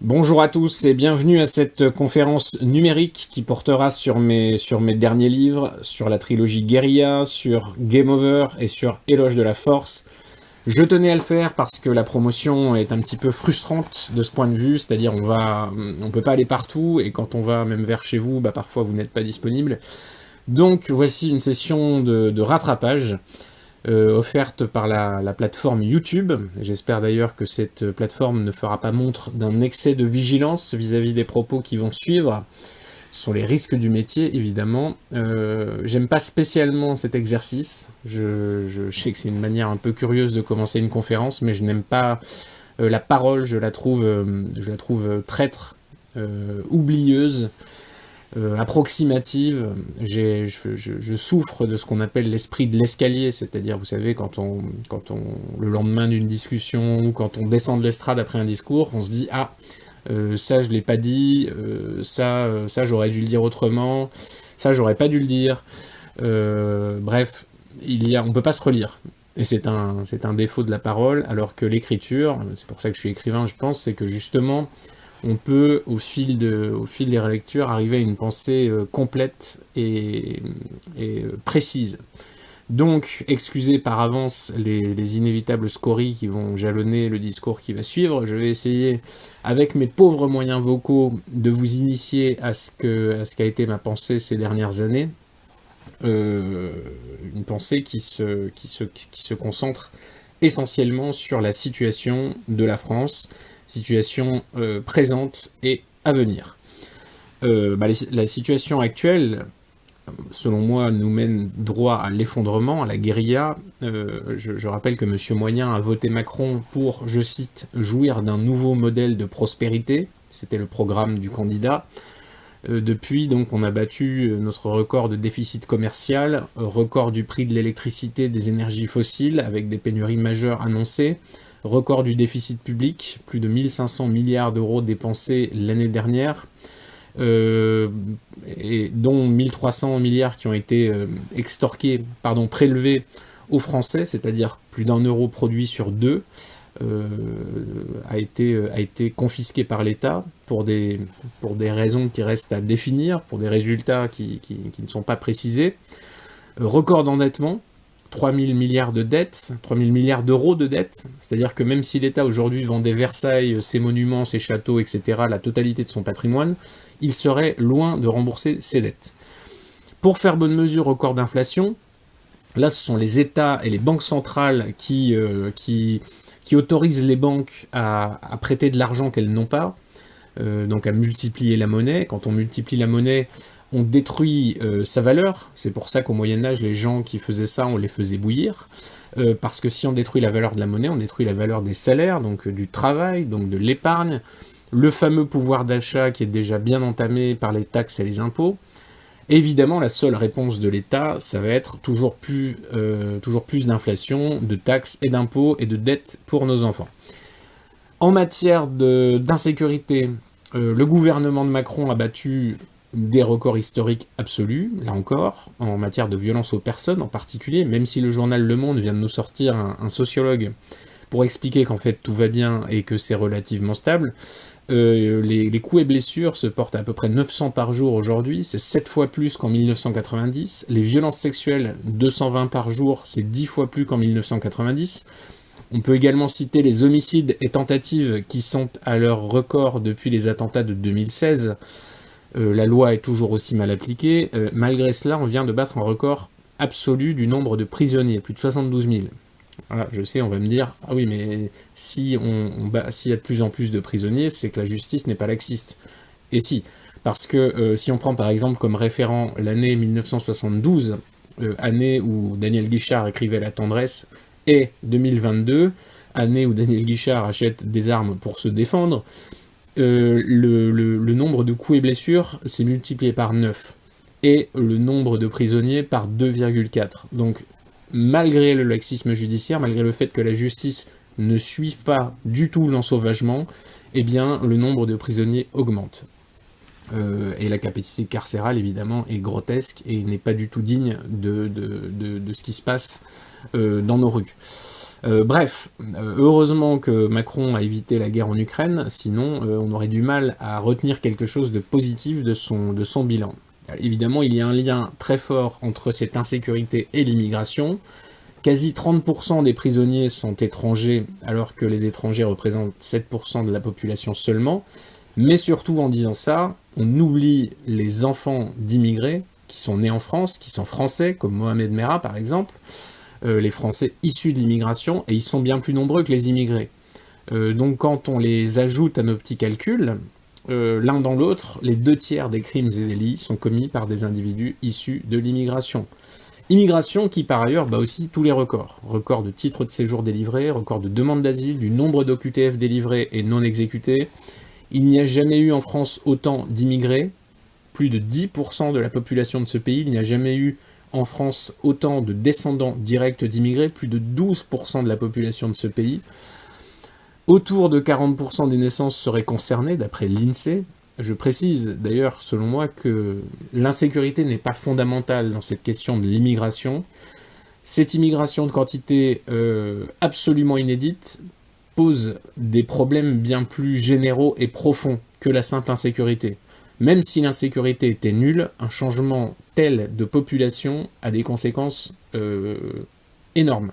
Bonjour à tous et bienvenue à cette conférence numérique qui portera sur mes derniers livres, sur la trilogie Guérilla, sur Game Over et sur Éloge de la Force. Je tenais à le faire parce que la promotion est un petit peu frustrante de ce point de vue, c'est-à-dire on peut pas aller partout et quand on va même vers chez vous, parfois vous n'êtes pas disponible. Donc voici une session de rattrapage offerte par la plateforme YouTube. J'espère d'ailleurs que cette plateforme ne fera pas montre d'un excès de vigilance vis-à-vis des propos qui vont suivre. Ce sont les risques du métier, évidemment. J'aime pas spécialement cet exercice. Je sais que c'est une manière un peu curieuse de commencer une conférence, mais je n'aime pas la parole, je la trouve traître, oublieuse, approximative. Je souffre de ce qu'on appelle l'esprit de l'escalier, c'est-à-dire, vous savez, le lendemain d'une discussion ou quand on descend de l'estrade après un discours, on se dit « Ah, ça je l'ai pas dit, ça j'aurais dû le dire autrement, ça j'aurais pas dû le dire. » Bref, on peut pas se relire. Et c'est un défaut de la parole, alors que l'écriture, c'est pour ça que je suis écrivain, je pense, c'est que justement, on peut, au fil des relectures, arriver à une pensée complète et précise. Donc, excusez par avance les inévitables scories qui vont jalonner le discours qui va suivre. Je vais essayer, avec mes pauvres moyens vocaux, de vous initier à ce qu'a été ma pensée ces dernières années. Une pensée qui se concentre essentiellement sur la situation de la France, situation présente et à venir. La situation actuelle, selon moi, nous mène droit à l'effondrement, à la guérilla. Je rappelle que M. Moyen a voté Macron pour, je cite, « jouir d'un nouveau modèle de prospérité ». C'était le programme du candidat. Depuis, donc, on a battu notre record de déficit commercial, record du prix de l'électricité des énergies fossiles, avec des pénuries majeures annoncées, record du déficit public, plus de 1500 milliards d'euros dépensés l'année dernière, et dont 1300 milliards qui ont été prélevés aux Français, c'est-à-dire plus d'1 euro produit sur 2, a été confisqué par l'État pour des raisons qui restent à définir, pour des résultats qui ne sont pas précisés. Record d'endettement, 3 000 milliards de dettes, 3 000 milliards d'euros de dettes, c'est-à-dire que même si l'État aujourd'hui vendait Versailles, ses monuments, ses châteaux, etc., la totalité de son patrimoine, il serait loin de rembourser ses dettes. Pour faire bonne mesure, record d'inflation, là ce sont les États et les banques centrales qui autorisent les banques à prêter de l'argent qu'elles n'ont pas, donc à multiplier la monnaie. Quand on multiplie la monnaie, on détruit sa valeur. C'est pour ça qu'au Moyen-Âge, les gens qui faisaient ça, on les faisait bouillir. Parce que si on détruit la valeur de la monnaie, on détruit la valeur des salaires, donc du travail, donc de l'épargne, le fameux pouvoir d'achat qui est déjà bien entamé par les taxes et les impôts. Évidemment, la seule réponse de l'État, ça va être toujours plus d'inflation, de taxes et d'impôts et de dettes pour nos enfants. En matière d'insécurité, le gouvernement de Macron a battu des records historiques absolus, là encore, en matière de violence aux personnes en particulier, même si le journal Le Monde vient de nous sortir un sociologue pour expliquer qu'en fait tout va bien et que c'est relativement stable. Les coups et blessures se portent à peu près 900 par jour aujourd'hui, c'est 7 fois plus qu'en 1990. Les violences sexuelles, 220 par jour, c'est 10 fois plus qu'en 1990. On peut également citer les homicides et tentatives qui sont à leur record depuis les attentats de 2016. La loi est toujours aussi mal appliquée. Malgré cela, on vient de battre un record absolu du nombre de prisonniers, plus de 72 000. Voilà, je sais, on va me dire, ah oui, mais s'il y a de plus en plus de prisonniers, c'est que la justice n'est pas laxiste. Et si, parce que si on prend par exemple comme référent l'année 1972, année où Daniel Guichard écrivait La tendresse, et 2022, année où Daniel Guichard achète des armes pour se défendre, le nombre de coups et blessures s'est multiplié par 9, et le nombre de prisonniers par 2,4. Donc, malgré le laxisme judiciaire, malgré le fait que la justice ne suive pas du tout l'ensauvagement, eh bien, le nombre de prisonniers augmente. et la capacité carcérale, évidemment, est grotesque et n'est pas du tout digne de ce qui se passe dans nos rues. Bref, heureusement que Macron a évité la guerre en Ukraine, sinon on aurait du mal à retenir quelque chose de positif de son bilan. Évidemment, il y a un lien très fort entre cette insécurité et l'immigration. Quasi 30% des prisonniers sont étrangers, alors que les étrangers représentent 7% de la population seulement. Mais surtout, en disant ça, on oublie les enfants d'immigrés qui sont nés en France, qui sont français, comme Mohamed Merah par exemple, les Français issus de l'immigration, et ils sont bien plus nombreux que les immigrés. Donc quand on les ajoute à nos petits calculs, l'un dans l'autre, les 2/3 des crimes et délits sont commis par des individus issus de l'immigration. Immigration qui, par ailleurs, bat aussi tous les records. Record de titres de séjour délivrés, record de demandes d'asile, du nombre d'OQTF délivrés et non exécutés. Il n'y a jamais eu en France autant d'immigrés, plus de 10% de la population de ce pays. Il n'y a jamais eu en France autant de descendants directs d'immigrés, plus de 12% de la population de ce pays. Autour de 40% des naissances seraient concernées, d'après l'INSEE. Je précise d'ailleurs, selon moi, que l'insécurité n'est pas fondamentale dans cette question de l'immigration. Cette immigration de quantité absolument inédite pose des problèmes bien plus généraux et profonds que la simple insécurité. Même si l'insécurité était nulle, un changement tel de population a des conséquences énormes.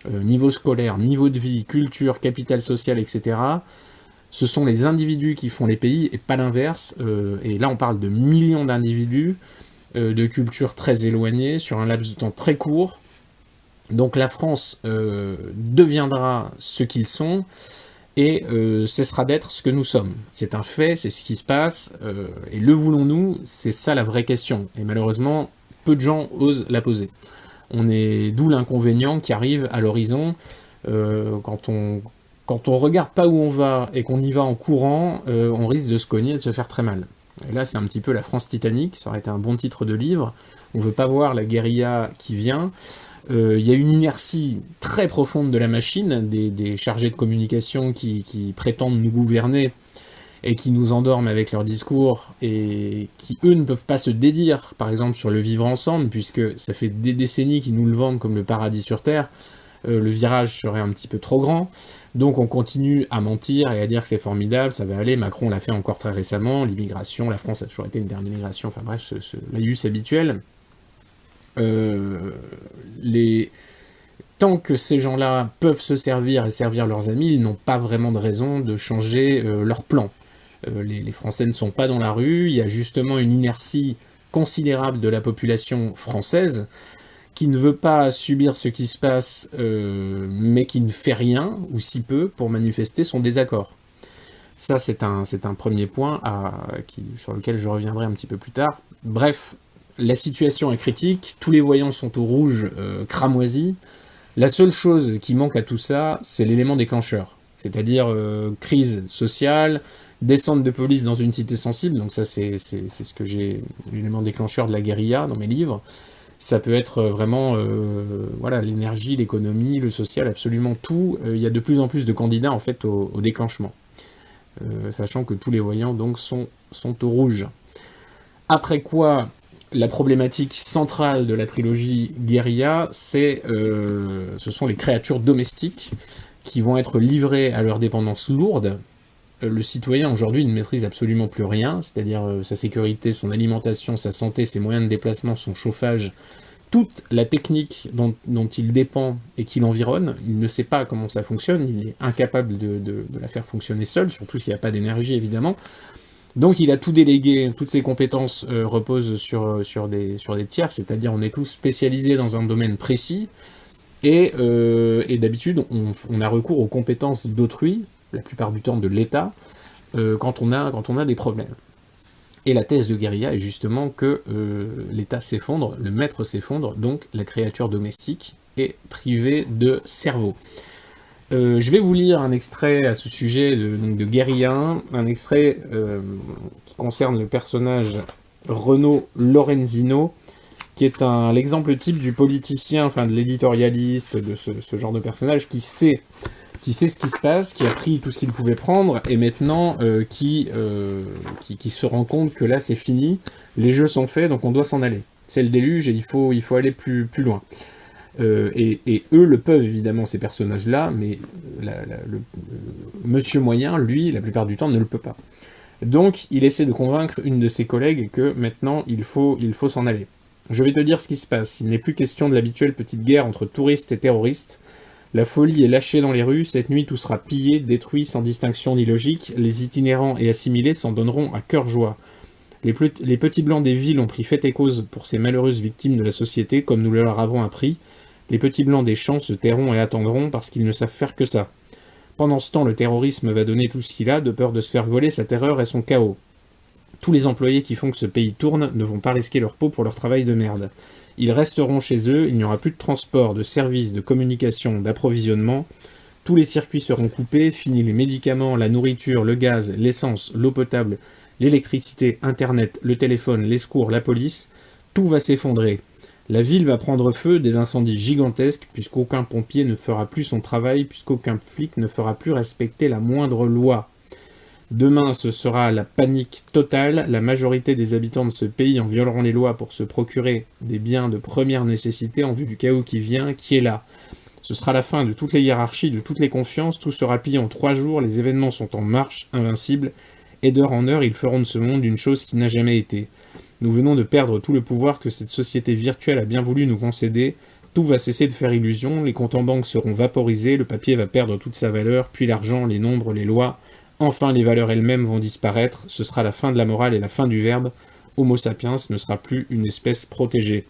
Niveau scolaire, niveau de vie, culture, capital social, etc. Ce sont les individus qui font les pays et pas l'inverse. Et là, on parle de millions d'individus, de cultures très éloignées, sur un laps de temps très court. Donc la France deviendra ce qu'ils sont et cessera d'être ce que nous sommes. C'est un fait, c'est ce qui se passe, et le voulons-nous? C'est ça la vraie question. Et malheureusement, peu de gens osent la poser. D'où l'inconvénient qui arrive à l'horizon quand on regarde pas où on va et qu'on y va en courant, on risque de se cogner et de se faire très mal. Et là, c'est un petit peu la France Titanic, ça aurait été un bon titre de livre. On veut pas voir la guérilla qui vient. Il y a une inertie très profonde de la machine, des chargés de communication qui prétendent nous gouverner et qui nous endorment avec leurs discours et qui, eux, ne peuvent pas se dédire, par exemple, sur le vivre ensemble, puisque ça fait des décennies qu'ils nous le vendent comme le paradis sur Terre. Le virage serait un petit peu trop grand, donc on continue à mentir et à dire que c'est formidable, ça va aller. Macron l'a fait encore très récemment, l'immigration, la France a toujours été une terre d'immigration, enfin bref, ce laïus habituel. Tant que ces gens-là peuvent se servir et servir leurs amis, ils n'ont pas vraiment de raison de changer leur plan. Les Français ne sont pas dans la rue, il y a justement une inertie considérable de la population française qui ne veut pas subir ce qui se passe, mais qui ne fait rien, ou si peu, pour manifester son désaccord. Ça, c'est un premier point sur lequel je reviendrai un petit peu plus tard. Bref, la situation est critique, tous les voyants sont au rouge, cramoisis. La seule chose qui manque à tout ça, c'est l'élément déclencheur. C'est-à-dire crise sociale, descente de police dans une cité sensible, donc ça c'est ce que j'ai, l'élément déclencheur de la guérilla dans mes livres. Ça peut être vraiment voilà, l'énergie, l'économie, le social, absolument tout. Il y a de plus en plus de candidats en fait au déclenchement. Sachant que tous les voyants donc sont au rouge. Après quoi, la problématique centrale de la trilogie guérilla, ce sont les créatures domestiques qui vont être livrées à leur dépendance lourde. Le citoyen aujourd'hui ne maîtrise absolument plus rien, c'est-à-dire sa sécurité, son alimentation, sa santé, ses moyens de déplacement, son chauffage, toute la technique dont il dépend et qui l'environne, il ne sait pas comment ça fonctionne, il est incapable de la faire fonctionner seul, surtout s'il n'y a pas d'énergie évidemment. Donc il a tout délégué, toutes ses compétences reposent sur des tiers, c'est-à-dire on est tous spécialisés dans un domaine précis, et d'habitude on a recours aux compétences d'autrui, la plupart du temps de l'État, quand on a des problèmes. Et la thèse de guérilla est justement que l'État s'effondre, le maître s'effondre, donc la créature domestique est privée de cerveau. Je vais vous lire un extrait à ce sujet de guérilla, un extrait qui concerne le personnage Renaud Lorenzino, qui est l'exemple type du politicien, enfin de l'éditorialiste, de ce genre de personnage, qui sait qui sait ce qui se passe, qui a pris tout ce qu'il pouvait prendre, et maintenant qui se rend compte que là c'est fini, les jeux sont faits, donc on doit s'en aller. C'est le déluge et il faut aller plus loin. Et eux le peuvent évidemment, ces personnages-là, mais le monsieur moyen, lui, la plupart du temps, ne le peut pas. Donc il essaie de convaincre une de ses collègues que maintenant il faut s'en aller. Je vais te dire ce qui se passe, il n'est plus question de l'habituelle petite guerre entre touristes et terroristes. La folie est lâchée dans les rues, cette nuit tout sera pillé, détruit sans distinction ni logique, les itinérants et assimilés s'en donneront à cœur joie. Les petits blancs des villes ont pris fait et cause pour ces malheureuses victimes de la société, comme nous leur avons appris. Les petits blancs des champs se tairont et attendront parce qu'ils ne savent faire que ça. Pendant ce temps, le terrorisme va donner tout ce qu'il a, de peur de se faire voler sa terreur et son chaos. Tous les employés qui font que ce pays tourne ne vont pas risquer leur peau pour leur travail de merde. Ils resteront chez eux, il n'y aura plus de transport, de services, de communication, d'approvisionnement. Tous les circuits seront coupés, finis les médicaments, la nourriture, le gaz, l'essence, l'eau potable, l'électricité, Internet, le téléphone, les secours, la police. Tout va s'effondrer. La ville va prendre feu, des incendies gigantesques, puisqu'aucun pompier ne fera plus son travail, puisqu'aucun flic ne fera plus respecter la moindre loi. Demain, ce sera la panique totale, la majorité des habitants de ce pays en violeront les lois pour se procurer des biens de première nécessité en vue du chaos qui vient, qui est là. Ce sera la fin de toutes les hiérarchies, de toutes les confiances, tout sera plié en 3 jours, les événements sont en marche, invincibles, et d'heure en heure, ils feront de ce monde une chose qui n'a jamais été. Nous venons de perdre tout le pouvoir que cette société virtuelle a bien voulu nous concéder, tout va cesser de faire illusion, les comptes en banque seront vaporisés, le papier va perdre toute sa valeur, puis l'argent, les nombres, les lois, enfin les valeurs elles-mêmes vont disparaître, ce sera la fin de la morale et la fin du verbe, Homo sapiens ne sera plus une espèce protégée.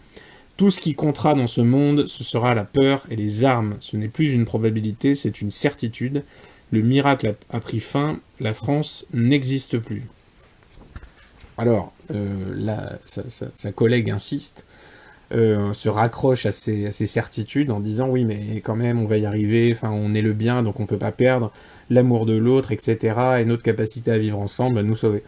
Tout ce qui comptera dans ce monde, ce sera la peur et les armes, ce n'est plus une probabilité, c'est une certitude, le miracle a pris fin, la France n'existe plus. Alors, sa collègue insiste, se raccroche à ses certitudes en disant « oui, mais quand même, on va y arriver, enfin, on est le bien, donc on peut pas perdre l'amour de l'autre, etc., et notre capacité à vivre ensemble va nous sauver. »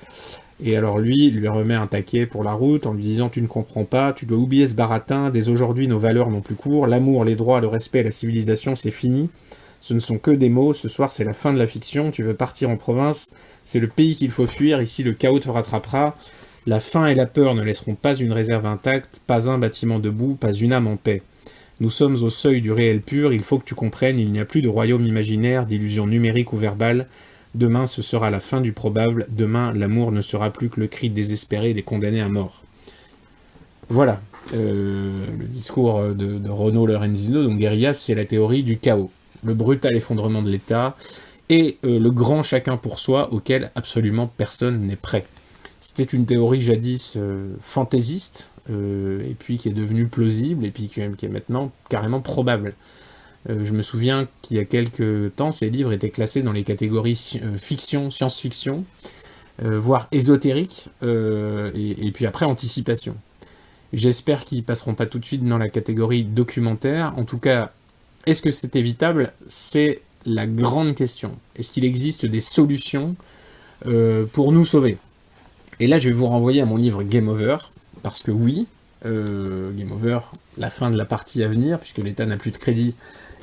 Et alors lui remet un taquet pour la route en lui disant « tu ne comprends pas, tu dois oublier ce baratin, dès aujourd'hui nos valeurs n'ont plus cours, l'amour, les droits, le respect, la civilisation, c'est fini, ce ne sont que des mots, ce soir c'est la fin de la fiction, tu veux partir en province, c'est le pays qu'il faut fuir, ici le chaos te rattrapera, la faim et la peur ne laisseront pas une réserve intacte, pas un bâtiment debout, pas une âme en paix. Nous sommes au seuil du réel pur, il faut que tu comprennes, il n'y a plus de royaume imaginaire, d'illusions numériques ou verbales. Demain, ce sera la fin du probable. Demain, l'amour ne sera plus que le cri désespéré des condamnés à mort. » Voilà, le discours de Renaud Lorenzino, donc Guérilla, c'est la théorie du chaos. Le brutal effondrement de l'État et le grand chacun pour soi auquel absolument personne n'est prêt. C'était une théorie jadis fantaisiste, et puis qui est devenue plausible, et puis qui est maintenant carrément probable. Je me souviens qu'il y a quelques temps, ces livres étaient classés dans les catégories fiction, science-fiction, voire ésotérique, et puis après anticipation. J'espère qu'ils passeront pas tout de suite dans la catégorie documentaire. En tout cas, est-ce que c'est évitable? C'est la grande question. Est-ce qu'il existe des solutions pour nous sauver? Et là, je vais vous renvoyer à mon livre Game Over, parce que oui, Game Over, la fin de la partie à venir, puisque l'État n'a plus de crédit,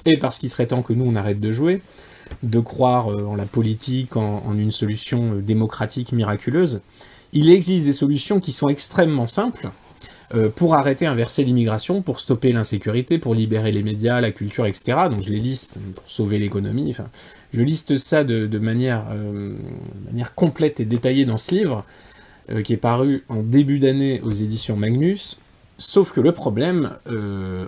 et parce qu'il serait temps que nous, on arrête de jouer, de croire en la politique, en une solution démocratique miraculeuse. Il existe des solutions qui sont extrêmement simples pour arrêter, inverser l'immigration, pour stopper l'insécurité, pour libérer les médias, la culture, etc. Donc je les liste pour sauver l'économie. Enfin, je liste ça de manière complète et détaillée dans ce livre, qui est paru en début d'année aux éditions Magnus, sauf que le problème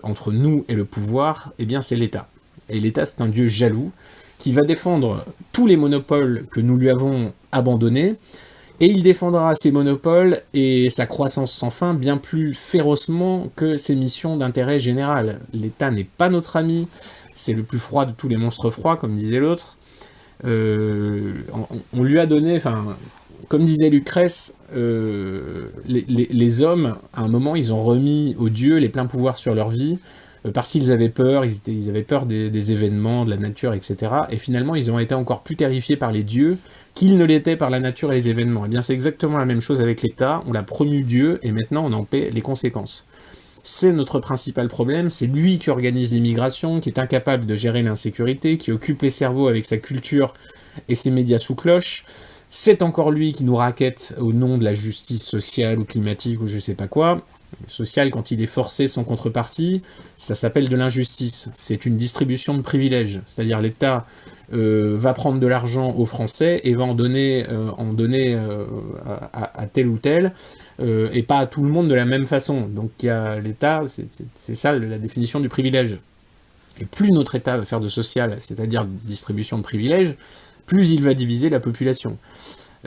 entre nous et le pouvoir, eh bien c'est l'État. Et l'État, c'est un dieu jaloux, qui va défendre tous les monopoles que nous lui avons abandonnés, et il défendra ses monopoles et sa croissance sans fin bien plus férocement que ses missions d'intérêt général. L'État n'est pas notre ami, c'est le plus froid de tous les monstres froids, comme disait l'autre. On lui a donné, enfin, comme disait Lucrèce, les hommes, à un moment, ils ont remis aux dieux les pleins pouvoirs sur leur vie, parce qu'ils avaient peur, ils avaient peur des événements, de la nature, etc. Et finalement, ils ont été encore plus terrifiés par les dieux qu'ils ne l'étaient par la nature et les événements. Et bien, c'est exactement la même chose avec l'État. On l'a promu Dieu, et maintenant, on en paie les conséquences. c'est notre principal problème, c'est lui qui organise l'immigration, qui est incapable de gérer l'insécurité, qui occupe les cerveaux avec sa culture et ses médias sous cloche, c'est encore lui qui nous raquette au nom de la justice sociale ou climatique ou je sais pas quoi. Social, quand il est forcé sans contrepartie, ça s'appelle de l'injustice. C'est une distribution de privilèges. C'est-à-dire l'État va prendre de l'argent aux Français et va en donner à tel ou tel, et pas à tout le monde de la même façon. Donc il y a l'État, c'est ça la définition du privilège. Et plus notre État va faire de social, c'est-à-dire de distribution de privilèges, plus il va diviser la population.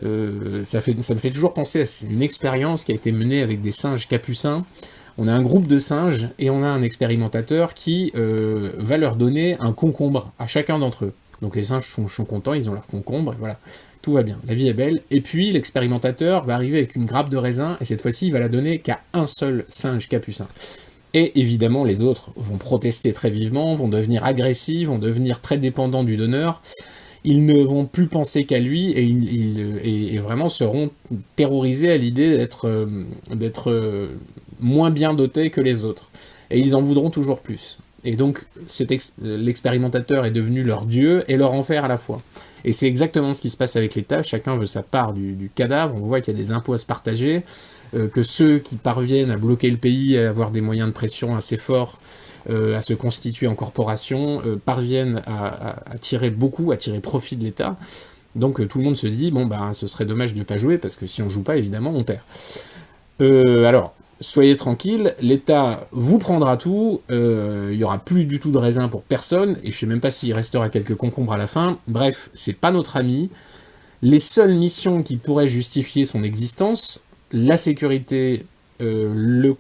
Ça me fait toujours penser à une expérience qui a été menée avec des singes capucins. On a un groupe de singes et on a un expérimentateur qui va leur donner un concombre à chacun d'entre eux. Donc les singes sont contents, ils ont leur concombre, et voilà, tout va bien, la vie est belle. Et puis l'expérimentateur va arriver avec une grappe de raisin, et cette fois-ci il va la donner qu'à un seul singe capucin. Et évidemment les autres vont protester très vivement, vont devenir agressifs, vont devenir très dépendants du donneur. Ils ne vont plus penser qu'à lui et vraiment seront terrorisés à l'idée d'être moins bien dotés que les autres. Et ils en voudront toujours plus. Et donc l'expérimentateur est devenu leur dieu et leur enfer à la fois. Et c'est exactement ce qui se passe avec l'État, chacun veut sa part du cadavre, on voit qu'il y a des impôts à se partager, que ceux qui parviennent à bloquer le pays, à avoir des moyens de pression assez forts, à se constituer en corporation, parviennent à tirer profit de l'État. Donc tout le monde se dit, bon bah ce serait dommage de ne pas jouer, parce que si on joue pas, évidemment, on perd. Alors, soyez tranquille, l'État vous prendra tout, il n'y aura plus du tout de raisin pour personne, et je sais même pas s'il restera quelques concombres à la fin, bref, c'est pas notre ami. Les seules missions qui pourraient justifier son existence, la sécurité, le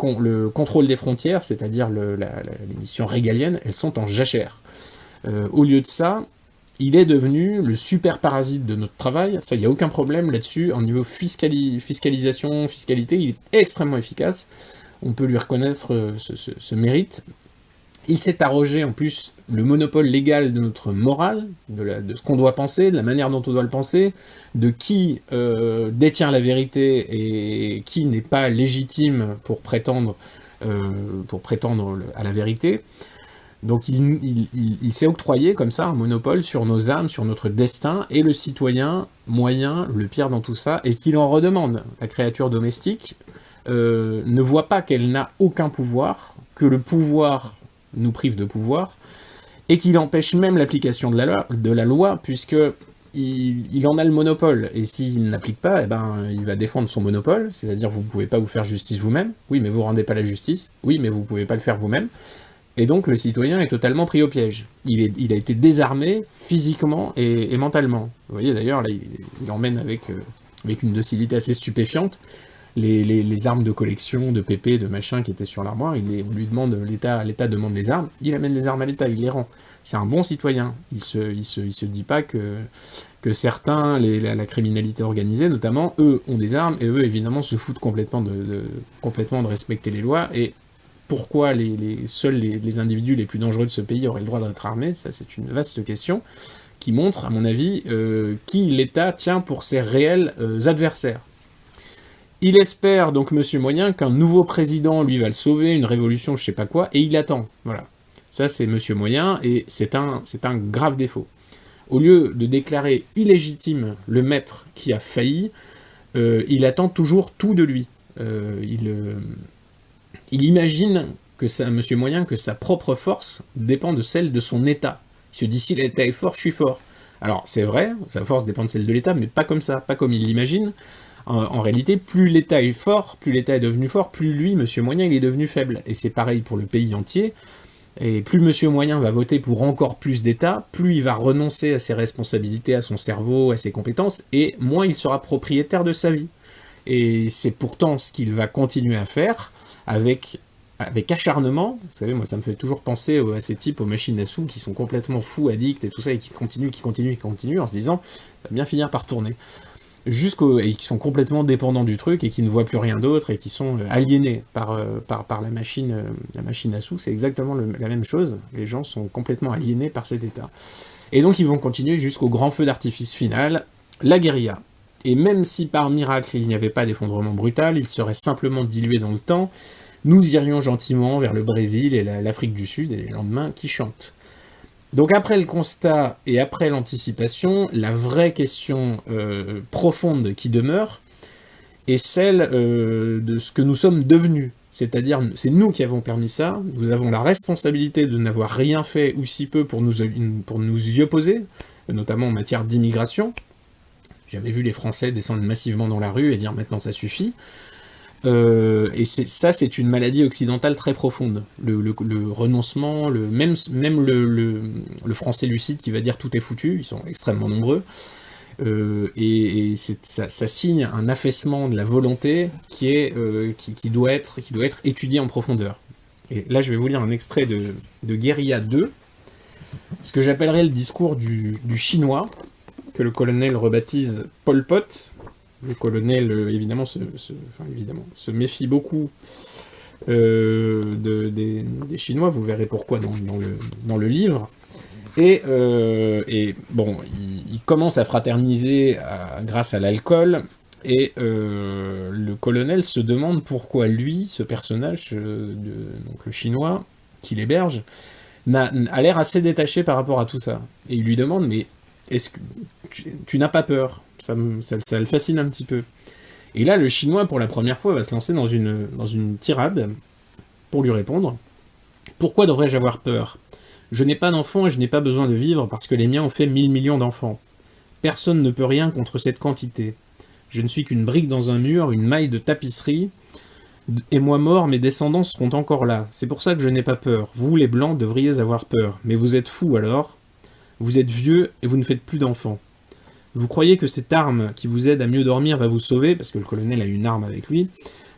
contrôle des frontières, c'est-à-dire les missions régaliennes, elles sont en jachère. Au lieu de ça, il est devenu le super parasite de notre travail, ça, il n'y a aucun problème là-dessus, en niveau fiscalisation, fiscalité, il est extrêmement efficace, on peut lui reconnaître ce mérite. Il s'est arrogé en plus le monopole légal de notre morale, de ce qu'on doit penser, de la manière dont on doit le penser, de qui détient la vérité et qui n'est pas légitime pour prétendre à la vérité. Donc il s'est octroyé comme ça un monopole sur nos âmes, sur notre destin, et le citoyen moyen, le pire dans tout ça, et qu'il en redemande. La créature domestique ne voit pas qu'elle n'a aucun pouvoir, que le pouvoir nous prive de pouvoir, et qu'il empêche même l'application de la loi, puisque il en a le monopole, et s'il n'applique pas, eh ben, il va défendre son monopole, c'est-à-dire vous ne pouvez pas vous faire justice vous-même, oui mais vous ne rendez pas la justice, oui mais vous ne pouvez pas le faire vous-même, et donc le citoyen est totalement pris au piège. Il a été désarmé physiquement et mentalement. Vous voyez d'ailleurs, là il emmène avec une docilité assez stupéfiante, les armes de collection, de pépé, de machin qui étaient sur l'armoire, on lui demande, l'État demande les armes, il amène les armes à l'État, il les rend. C'est un bon citoyen, il se dit pas que certains, la criminalité organisée notamment, eux ont des armes, et eux évidemment se foutent complètement de respecter les lois, et pourquoi seuls les individus les plus dangereux de ce pays auraient le droit d'être armés, ça c'est une vaste question, qui montre, à mon avis, qui l'État tient pour ses réels adversaires. Il espère, donc Monsieur Moyen, qu'un nouveau président, lui, va le sauver, une révolution, je sais pas quoi, et il attend. Voilà. Ça, c'est Monsieur Moyen, et c'est un grave défaut. Au lieu de déclarer illégitime le maître qui a failli, il attend toujours tout de lui. Il imagine, Monsieur Moyen, que sa propre force dépend de celle de son État. Il se dit, si l'État est fort, je suis fort. Alors, c'est vrai, sa force dépend de celle de l'État, mais pas comme ça, pas comme il l'imagine. En réalité, plus l'État est fort, plus l'État est devenu fort, plus lui, Monsieur Moyen, il est devenu faible. Et c'est pareil pour le pays entier. Et plus Monsieur Moyen va voter pour encore plus d'État, plus il va renoncer à ses responsabilités, à son cerveau, à ses compétences, et moins il sera propriétaire de sa vie. Et c'est pourtant ce qu'il va continuer à faire, avec acharnement. Vous savez, moi ça me fait toujours penser à ces types aux machines à sous qui sont complètement fous, addicts et tout ça, et qui continuent, en se disant, ça va bien finir par tourner. Et qui sont complètement dépendants du truc, et qui ne voient plus rien d'autre, et qui sont aliénés par la machine à sous. C'est exactement la même chose, les gens sont complètement aliénés par cet état. Et donc ils vont continuer jusqu'au grand feu d'artifice final, la guérilla. Et même si par miracle il n'y avait pas d'effondrement brutal, il serait simplement dilué dans le temps, nous irions gentiment vers le Brésil et l'Afrique du Sud, et les lendemains qui chantent. Donc après le constat et après l'anticipation, la vraie question profonde qui demeure est celle de ce que nous sommes devenus. C'est-à-dire, c'est nous qui avons permis ça, nous avons la responsabilité de n'avoir rien fait ou si peu pour nous y opposer, notamment en matière d'immigration. J'ai jamais vu les Français descendre massivement dans la rue et dire maintenant ça suffit. Et ça, c'est une maladie occidentale très profonde. Le renoncement, même le français lucide qui va dire tout est foutu, ils sont extrêmement nombreux. Ça signe un affaissement de la volonté qui doit être étudié en profondeur. Et là, je vais vous lire un extrait de Guérilla 2, ce que j'appellerais le discours du chinois, que le colonel rebaptise Pol Pot. Le colonel, évidemment, se méfie beaucoup des Chinois, vous verrez pourquoi dans le livre. Et bon, il commence à fraterniser grâce à l'alcool, et le colonel se demande pourquoi lui, ce personnage, donc le chinois, qui l'héberge, a l'air assez détaché par rapport à tout ça. Et il lui demande, mais est-ce que tu n'as pas peur ? Ça le fascine un petit peu. Et là, le chinois, pour la première fois, va se lancer dans une tirade pour lui répondre. Pourquoi devrais-je avoir peur ? Je n'ai pas d'enfants et je n'ai pas besoin de vivre parce que les miens ont fait 1000 millions d'enfants. Personne ne peut rien contre cette quantité. Je ne suis qu'une brique dans un mur, une maille de tapisserie, et moi mort, mes descendants seront encore là. C'est pour ça que je n'ai pas peur. Vous, les Blancs, devriez avoir peur. Mais vous êtes fous alors. Vous êtes vieux et vous ne faites plus d'enfants. Vous croyez que cette arme qui vous aide à mieux dormir va vous sauver, parce que le colonel a une arme avec lui,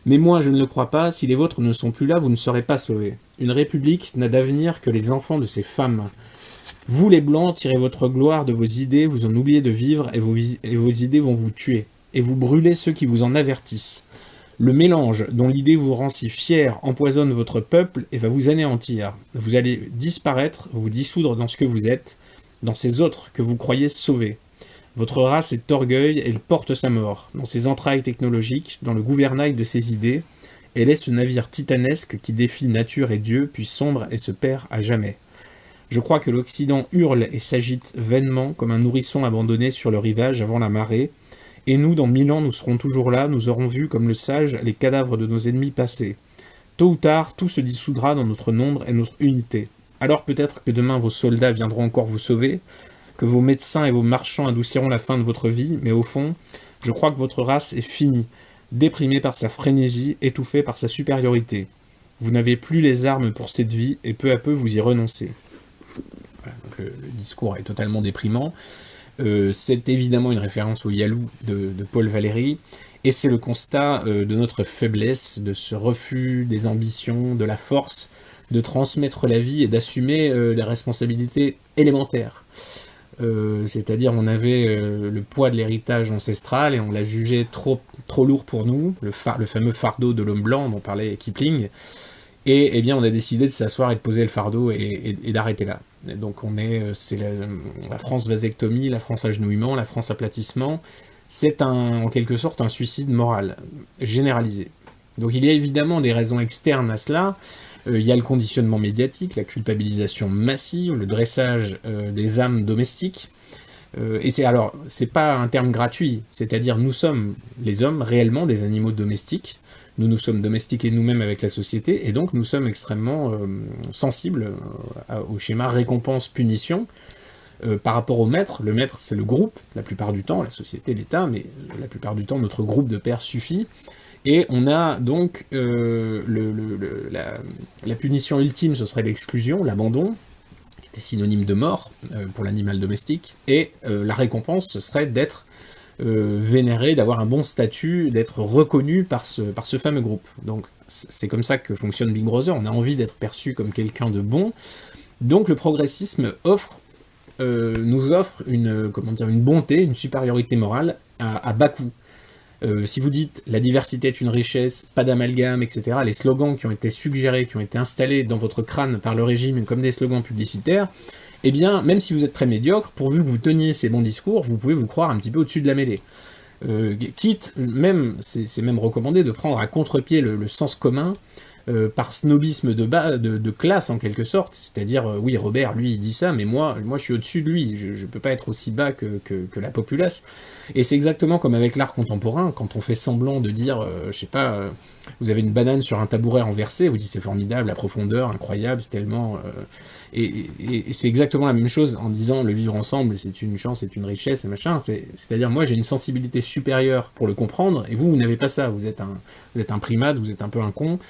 mais moi je ne le crois pas, si les vôtres ne sont plus là, vous ne serez pas sauvés. Une république n'a d'avenir que les enfants de ses femmes. Vous les Blancs, tirez votre gloire de vos idées, vous en oubliez de vivre, et vos idées vont vous tuer, et vous brûlez ceux qui vous en avertissent. Le mélange dont l'idée vous rend si fier empoisonne votre peuple et va vous anéantir. Vous allez disparaître, vous dissoudre dans ce que vous êtes, dans ces autres que vous croyez sauvés. Votre race est orgueil, elle porte sa mort, dans ses entrailles technologiques, dans le gouvernail de ses idées, elle est ce navire titanesque qui défie nature et Dieu, puis sombre et se perd à jamais. Je crois que l'Occident hurle et s'agite vainement comme un nourrisson abandonné sur le rivage avant la marée, et nous, dans 1000 ans, nous serons toujours là, nous aurons vu, comme le sage, les cadavres de nos ennemis passés. Tôt ou tard, tout se dissoudra dans notre nombre et notre unité. Alors peut-être que demain vos soldats viendront encore vous sauver, que vos médecins et vos marchands adouciront la fin de votre vie, mais au fond, je crois que votre race est finie, déprimée par sa frénésie, étouffée par sa supériorité. Vous n'avez plus les armes pour cette vie, et peu à peu vous y renoncez. Voilà, donc le discours est totalement déprimant. C'est évidemment une référence au Yalou de Paul Valéry, et c'est le constat de notre faiblesse, de ce refus des ambitions, de la force, de transmettre la vie et d'assumer les responsabilités élémentaires. C'est-à-dire on avait le poids de l'héritage ancestral et on l'a jugé trop lourd pour nous, le fameux fardeau de l'homme blanc dont parlait Kipling, et eh bien on a décidé de s'asseoir et de poser le fardeau et d'arrêter là. Et donc c'est la France vasectomie, la France agenouillement, la France aplatissement, c'est en quelque sorte un suicide moral, généralisé. Donc il y a évidemment des raisons externes à cela. Il y a le conditionnement médiatique, la culpabilisation massive, le dressage des âmes domestiques. Et c'est pas un terme gratuit, c'est-à-dire nous sommes, les hommes, réellement des animaux domestiques. Nous sommes domestiqués nous-mêmes avec la société, et donc nous sommes extrêmement sensibles au schéma récompense-punition par rapport au maître. Le maître, c'est le groupe, la plupart du temps, la société, l'État, mais la plupart du temps, notre groupe de pairs suffit. Et on a donc la punition ultime, ce serait l'exclusion, l'abandon, qui était synonyme de mort pour l'animal domestique, et la récompense, ce serait d'être vénéré, d'avoir un bon statut, d'être reconnu par ce fameux groupe. Donc c'est comme ça que fonctionne Big Brother, on a envie d'être perçu comme quelqu'un de bon, donc le progressisme nous offre une bonté, une supériorité morale à bas coût. Si vous dites « la diversité est une richesse, pas d'amalgame, etc., les slogans qui ont été suggérés, qui ont été installés dans votre crâne par le régime comme des slogans publicitaires, eh bien, même si vous êtes très médiocre, pourvu que vous teniez ces bons discours, vous pouvez vous croire un petit peu au-dessus de la mêlée. Quitte, c'est même recommandé de prendre à contre-pied le sens commun, par snobisme de classe en quelque sorte, c'est-à-dire oui Robert lui il dit ça, mais moi je suis au-dessus de lui, je peux pas être aussi bas que la populace. Et c'est exactement comme avec l'art contemporain, quand on fait semblant de dire, je sais pas, vous avez une banane sur un tabouret renversé, vous dites c'est formidable, la profondeur, incroyable, c'est tellement... et c'est exactement la même chose en disant le vivre ensemble, c'est une chance, c'est une richesse, et machin. C'est-à-dire moi j'ai une sensibilité supérieure pour le comprendre, et vous n'avez pas ça, vous êtes un primate, vous êtes un peu un con.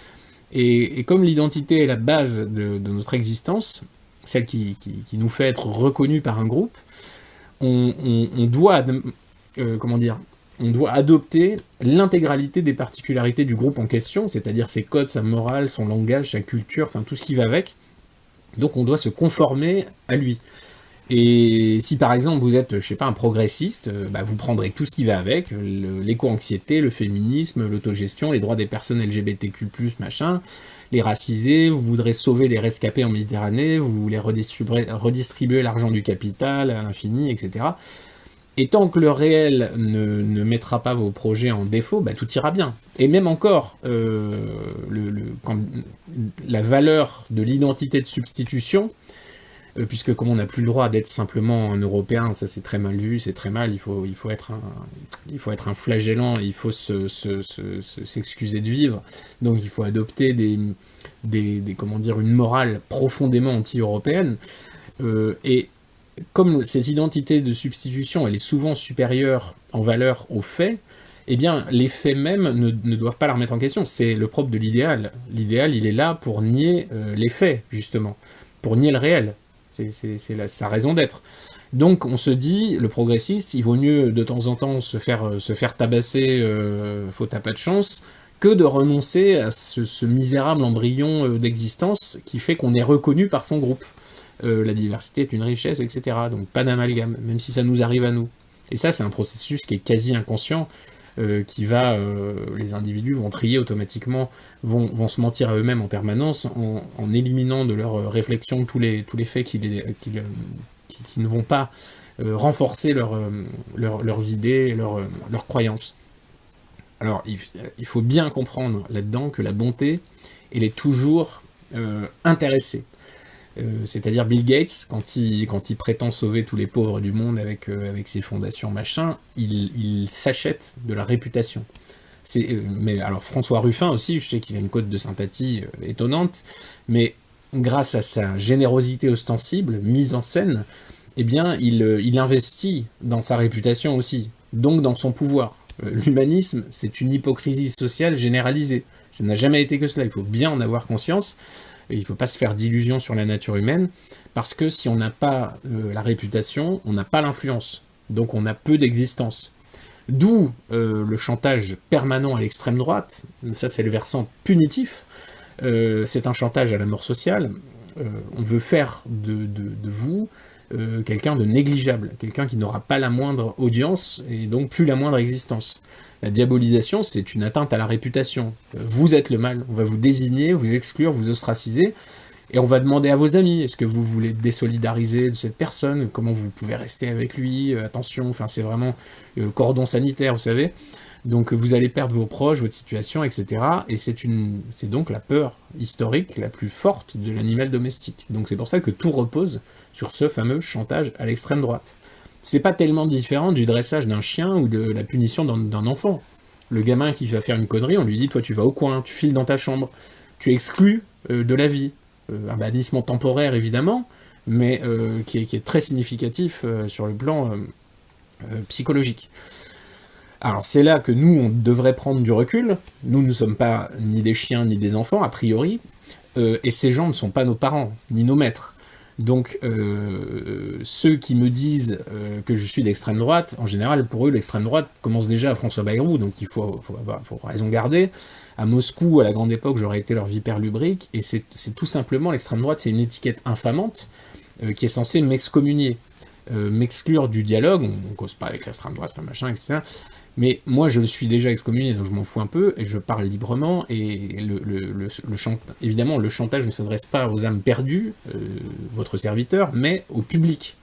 Et comme l'identité est la base de notre existence, celle qui nous fait être reconnus par un groupe, on doit, comment dire, on doit adopter l'intégralité des particularités du groupe en question, c'est-à-dire ses codes, sa morale, son langage, sa culture, enfin tout ce qui va avec. Donc on doit se conformer à lui. Et si par exemple vous êtes, je sais pas, un progressiste, vous prendrez tout ce qui va avec, l'éco-anxiété, le féminisme, l'autogestion, les droits des personnes LGBTQ+, machin, les racisés, vous voudrez sauver les rescapés en Méditerranée, vous voulez redistribuer l'argent du capital à l'infini, etc. Et tant que le réel ne mettra pas vos projets en défaut, tout ira bien. Et même encore, quand la valeur de l'identité de substitution, puisque comme on n'a plus le droit d'être simplement un Européen, ça c'est très mal vu, c'est très mal, il faut être un flagellant, il faut s'excuser de vivre, donc il faut adopter comment dire, une morale profondément anti-européenne, et comme cette identité de substitution, elle est souvent supérieure en valeur aux faits, eh bien, les faits même ne doivent pas la remettre en question. C'est le propre de l'idéal. L'idéal, il est là pour nier les faits, justement, pour nier le réel. C'est sa raison d'être. Donc, on se dit, le progressiste, il vaut mieux de temps en temps se faire tabasser, faut t'as pas de chance, que de renoncer à ce misérable embryon d'existence qui fait qu'on est reconnu par son groupe. La diversité est une richesse, etc. Donc pas d'amalgame, même si ça nous arrive à nous. Et ça, c'est un processus qui est quasi inconscient, les individus vont trier automatiquement, vont se mentir à eux-mêmes en permanence, en éliminant de leur réflexion tous les faits qui ne vont pas renforcer leurs idées, leurs croyances. Alors, il faut bien comprendre là-dedans que la bonté, elle est toujours intéressée. C'est-à-dire Bill Gates, quand il prétend sauver tous les pauvres du monde avec ses fondations machin, il s'achète de la réputation. Mais alors François Ruffin aussi, je sais qu'il a une cote de sympathie étonnante, mais grâce à sa générosité ostensible, mise en scène, eh bien il investit dans sa réputation aussi, donc dans son pouvoir. L'humanisme, c'est une hypocrisie sociale généralisée. Ça n'a jamais été que cela, il faut bien en avoir conscience. Il ne faut pas se faire d'illusions sur la nature humaine, parce que si on n'a pas la réputation, on n'a pas l'influence, donc on a peu d'existence. D'où le chantage permanent à l'extrême droite, ça c'est le versant punitif, c'est un chantage à la mort sociale, on veut faire de vous quelqu'un de négligeable, quelqu'un qui n'aura pas la moindre audience, et donc plus la moindre existence. La diabolisation, c'est une atteinte à la réputation. Vous êtes le mal, on va vous désigner, vous exclure, vous ostraciser, et on va demander à vos amis, est-ce que vous voulez désolidariser de cette personne, comment vous pouvez rester avec lui, attention, enfin c'est vraiment cordon sanitaire, vous savez. Donc vous allez perdre vos proches, votre situation, etc. Et c'est donc la peur historique la plus forte de l'animal domestique. Donc c'est pour ça que tout repose sur ce fameux chantage à l'extrême droite. C'est pas tellement différent du dressage d'un chien ou de la punition d'un enfant. Le gamin qui va faire une connerie, on lui dit « toi tu vas au coin, tu files dans ta chambre, tu exclus de la vie ». Un bannissement temporaire évidemment, mais qui est très significatif sur le plan psychologique. Alors c'est là que nous, on devrait prendre du recul. Nous ne sommes pas ni des chiens ni des enfants, a priori, et ces gens ne sont pas nos parents, ni nos maîtres. Donc ceux qui me disent que je suis d'extrême droite, en général, pour eux, l'extrême droite commence déjà à François Bayrou, donc il faut raison garder. À Moscou, à la grande époque, j'aurais été leur vipère lubrique, et c'est tout simplement, l'extrême droite, c'est une étiquette infamante qui est censée m'excommunier, m'exclure du dialogue, on cause pas avec l'extrême droite, enfin machin, etc. Mais moi, je le suis déjà excommunié, donc je m'en fous un peu, et je parle librement, et évidemment, le chantage ne s'adresse pas aux âmes perdues, votre serviteur, mais au public.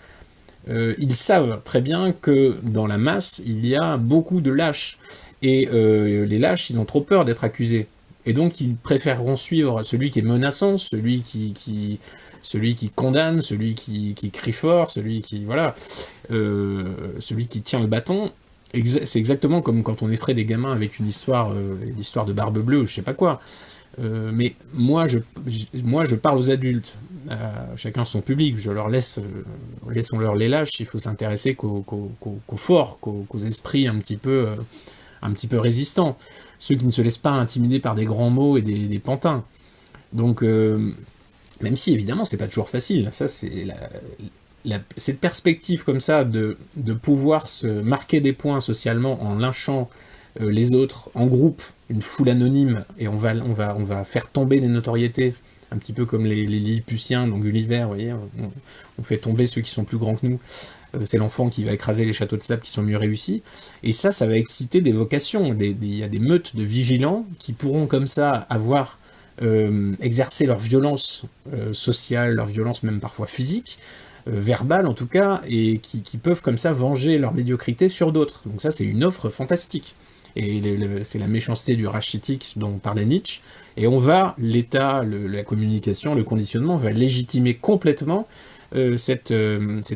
Ils savent très bien que dans la masse, il y a beaucoup de lâches, et les lâches, ils ont trop peur d'être accusés. Et donc ils préféreront suivre celui qui est menaçant, celui qui condamne, celui qui crie fort, celui qui, voilà, celui qui tient le bâton. C'est exactement comme quand on effraie des gamins avec une histoire, l'histoire de Barbe Bleue ou je sais pas quoi. Mais moi je parle aux adultes, chacun son public, je leur laisse, laissons-leur les lâches, il faut s'intéresser qu'aux forts, qu'aux esprits un petit peu résistants, ceux qui ne se laissent pas intimider par des grands mots et des pantins. Donc, même si évidemment c'est pas toujours facile, ça c'est cette perspective comme ça de pouvoir se marquer des points socialement en lynchant les autres en groupe, une foule anonyme, et on va faire tomber des notoriétés, un petit peu comme les Lilliputiens, donc Gulliver, vous voyez, on fait tomber ceux qui sont plus grands que nous, c'est l'enfant qui va écraser les châteaux de sable qui sont mieux réussis, et ça va exciter des vocations, il y a des meutes de vigilants qui pourront comme ça avoir exercer leur violence sociale, leur violence même parfois physique, verbale en tout cas, et qui peuvent comme ça venger leur médiocrité sur d'autres. Donc ça c'est une offre fantastique. Et c'est la méchanceté du rachitique dont parlait Nietzsche, et l'État, la communication, le conditionnement va légitimer complètement cette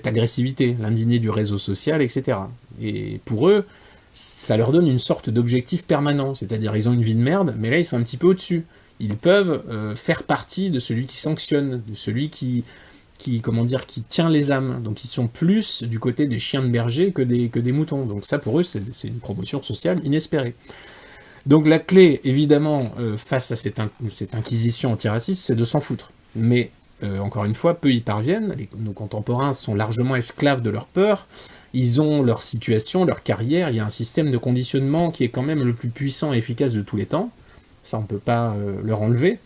agressivité, l'indigné du réseau social, etc. Et pour eux, ça leur donne une sorte d'objectif permanent, c'est-à-dire ils ont une vie de merde, mais là ils sont un petit peu au-dessus. Ils peuvent faire partie de celui qui sanctionne, de celui qui tient les âmes. Donc ils sont plus du côté des chiens de berger que des moutons. Donc ça pour eux c'est une promotion sociale inespérée. Donc la clé évidemment face à cette inquisition antiraciste, c'est de s'en foutre. Mais encore une fois, peu y parviennent, nos contemporains sont largement esclaves de leur peur, ils ont leur situation, leur carrière, il y a un système de conditionnement qui est quand même le plus puissant et efficace de tous les temps, ça on peut pas leur enlever,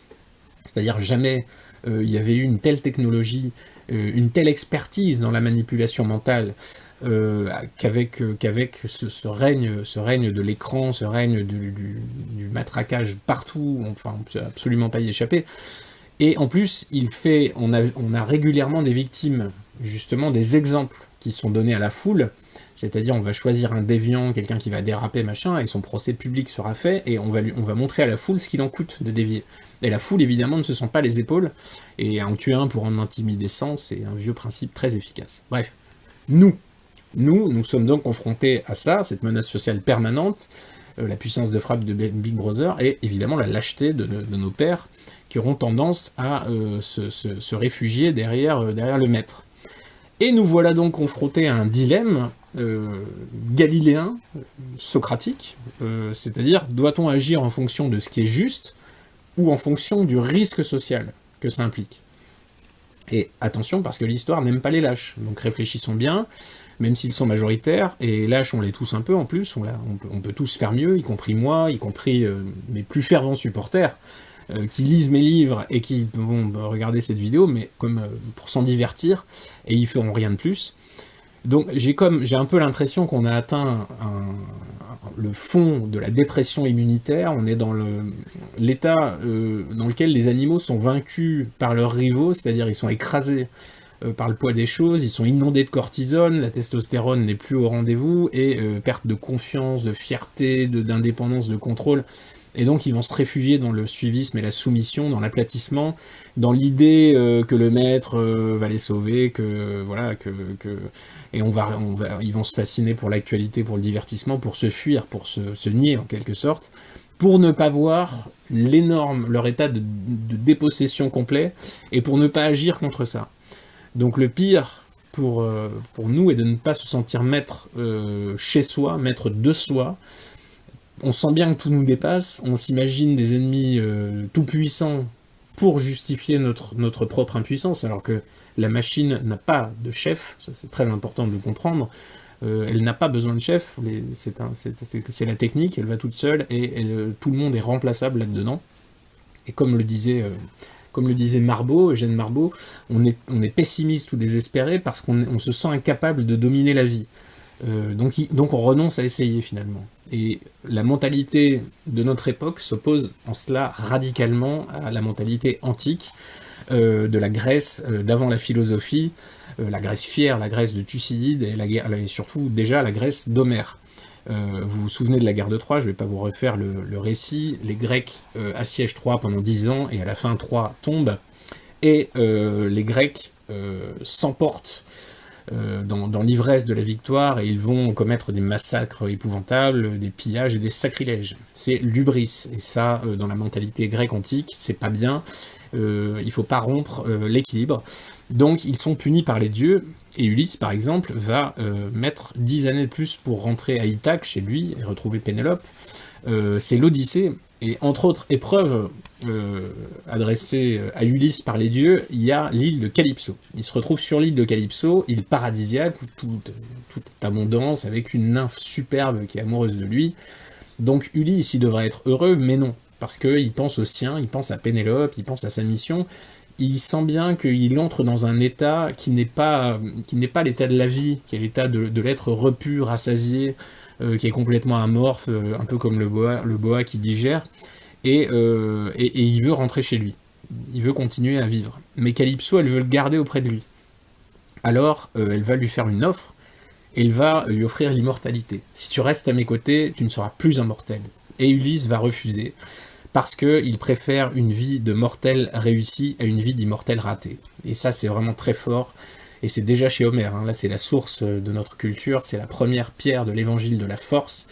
c'est-à-dire jamais il y avait eu une telle technologie, une telle expertise dans la manipulation mentale, qu'avec ce règne de l'écran, ce règne du matraquage partout, enfin on ne peut absolument pas y échapper. Et en plus, on a régulièrement des victimes, justement des exemples qui sont donnés à la foule, c'est-à-dire on va choisir un déviant, quelqu'un qui va déraper, machin, et son procès public sera fait, et on va montrer à la foule ce qu'il en coûte de dévier. Et la foule, évidemment, ne se sent pas les épaules, et en tuer un pour en intimider 100, c'est un vieux principe très efficace. Bref, nous sommes donc confrontés à ça, cette menace sociale permanente, la puissance de frappe de Big Brother, et évidemment la lâcheté de nos pères, qui auront tendance à se réfugier derrière le maître. Et nous voilà donc confrontés à un dilemme galiléen, socratique, c'est-à-dire, doit-on agir en fonction de ce qui est juste, ou en fonction du risque social que ça implique? Et attention, parce que l'histoire n'aime pas les lâches, donc réfléchissons bien, même s'ils sont majoritaires, et lâches on les tous un peu en plus, on peut tous faire mieux, y compris moi, y compris mes plus fervents supporters, qui lisent mes livres et qui vont regarder cette vidéo, mais comme pour s'en divertir, et ils feront rien de plus. Donc j'ai un peu l'impression qu'on a atteint le fond de la dépression immunitaire, on est dans l'état dans lequel les animaux sont vaincus par leurs rivaux, c'est-à-dire ils sont écrasés par le poids des choses, ils sont inondés de cortisone, la testostérone n'est plus au rendez-vous, et perte de confiance, de fierté, d'indépendance, de contrôle. Et donc ils vont se réfugier dans le suivisme et la soumission, dans l'aplatissement, dans l'idée que le maître va les sauver, et ils vont se fasciner pour l'actualité, pour le divertissement, pour se fuir, pour se nier en quelque sorte, pour ne pas voir leur état de dépossession complet, et pour ne pas agir contre ça. Donc le pire pour nous est de ne pas se sentir maître chez soi, maître de soi. On sent bien que tout nous dépasse, on s'imagine des ennemis tout-puissants pour justifier notre propre impuissance, alors que la machine n'a pas de chef, ça c'est très important de le comprendre, elle n'a pas besoin de chef, c'est la technique, elle va toute seule, et tout le monde est remplaçable là-dedans. Et comme le disait Marbeau, Eugène Marbeau, on est pessimiste ou désespéré parce qu'on se sent incapable de dominer la vie. Donc on renonce à essayer finalement. Et la mentalité de notre époque s'oppose en cela radicalement à la mentalité antique de la Grèce d'avant la philosophie, la Grèce fière, la Grèce de Thucydide, et surtout déjà la Grèce d'Homère. Vous vous souvenez de la guerre de Troie, je ne vais pas vous refaire le récit. Les Grecs assiègent Troie pendant 10 ans, et à la fin, Troie tombe, et les Grecs s'emportent dans l'ivresse de la victoire, et ils vont commettre des massacres épouvantables, des pillages et des sacrilèges. C'est l'hubris, et ça, dans la mentalité grecque antique, c'est pas bien, il faut pas rompre l'équilibre. Donc ils sont punis par les dieux, et Ulysse, par exemple, va mettre 10 années de plus pour rentrer à Ithaque, chez lui, et retrouver Pénélope. C'est l'Odyssée, et entre autres épreuves adressées à Ulysse par les dieux, il y a l'île de Calypso. Il se retrouve sur l'île de Calypso, île paradisiaque, où tout est abondance, avec une nymphe superbe qui est amoureuse de lui. Donc Ulysse, il devrait être heureux, mais non, parce qu'il pense aux siens, il pense à Pénélope, il pense à sa mission. Il sent bien qu'il entre dans un état qui n'est pas l'état de la vie, qui est l'état de l'être repu, rassasié, qui est complètement amorphe, un peu comme le boa qui digère, et il veut rentrer chez lui. Il veut continuer à vivre. Mais Calypso, elle veut le garder auprès de lui. Alors, elle va lui faire une offre, et elle va lui offrir l'immortalité. Si tu restes à mes côtés, tu ne seras plus immortel. Et Ulysse va refuser, parce qu'il préfère une vie de mortel réussi à une vie d'immortel raté. Et ça, c'est vraiment très fort, et c'est déjà chez Homère, hein. Là c'est la source de notre culture, c'est la première pierre de l'évangile de la force,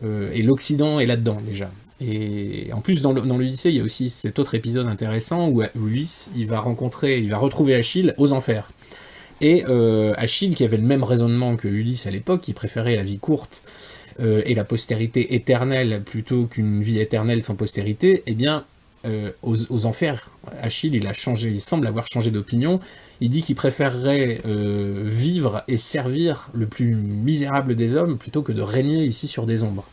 et l'Occident est là-dedans déjà. Et en plus, dans l'Odyssée, il y a aussi cet autre épisode intéressant, où Ulysse, il va retrouver Achille aux enfers. Et Achille, qui avait le même raisonnement que Ulysse à l'époque, qui préférait la vie courte, et la postérité éternelle plutôt qu'une vie éternelle sans postérité, eh bien, aux enfers, Achille, il semble avoir changé d'opinion. Il dit qu'il préférerait vivre et servir le plus misérable des hommes plutôt que de régner ici sur des ombres.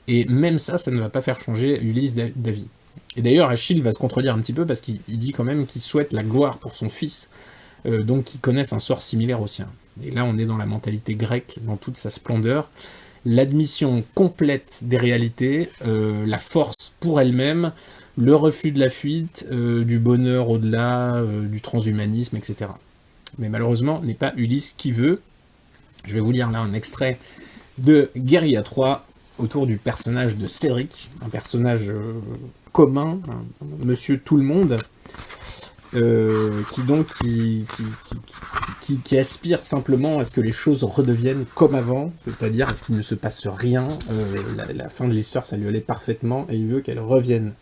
Et même ça ne va pas faire changer Ulysse d'avis. Et d'ailleurs, Achille va se contredire un petit peu parce qu'il dit quand même qu'il souhaite la gloire pour son fils, donc qu'il connaisse un sort similaire au sien. Et là, on est dans la mentalité grecque, dans toute sa splendeur. L'admission complète des réalités, la force pour elle-même, le refus de la fuite, du bonheur au-delà, du transhumanisme, etc. Mais malheureusement, n'est pas Ulysse qui veut. Je vais vous lire là un extrait de Guerrilla 3, autour du personnage de Cédric, un personnage commun, monsieur tout le monde, qui aspire simplement à ce que les choses redeviennent comme avant, c'est-à-dire à ce qu'il ne se passe rien, la fin de l'histoire ça lui allait parfaitement, et il veut qu'elle revienne.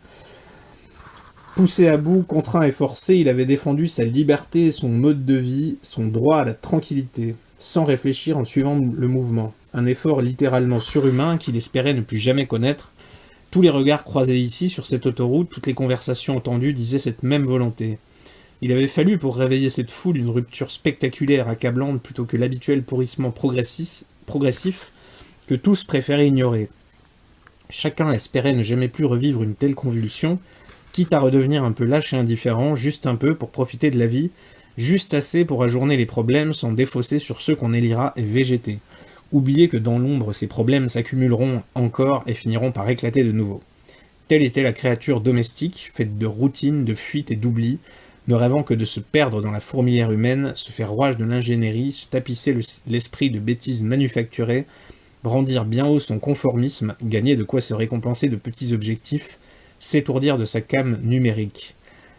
Poussé à bout, contraint et forcé, il avait défendu sa liberté et son mode de vie, son droit à la tranquillité, sans réfléchir en suivant le mouvement. Un effort littéralement surhumain qu'il espérait ne plus jamais connaître. Tous les regards croisés ici, sur cette autoroute, toutes les conversations entendues disaient cette même volonté. Il avait fallu pour réveiller cette foule une rupture spectaculaire, accablante, plutôt que l'habituel pourrissement progressif que tous préféraient ignorer. Chacun espérait ne jamais plus revivre une telle convulsion, quitte à redevenir un peu lâche et indifférent, juste un peu pour profiter de la vie, juste assez pour ajourner les problèmes sans défausser sur ceux qu'on élira et végéter. Oublier que dans l'ombre, ces problèmes s'accumuleront encore et finiront par éclater de nouveau. Telle était la créature domestique, faite de routine, de fuite et d'oubli, ne rêvant que de se perdre dans la fourmilière humaine, se faire rouage de l'ingénierie, se tapisser l'esprit de bêtises manufacturées, brandir bien haut son conformisme, gagner de quoi se récompenser de petits objectifs, s'étourdir de sa came numérique.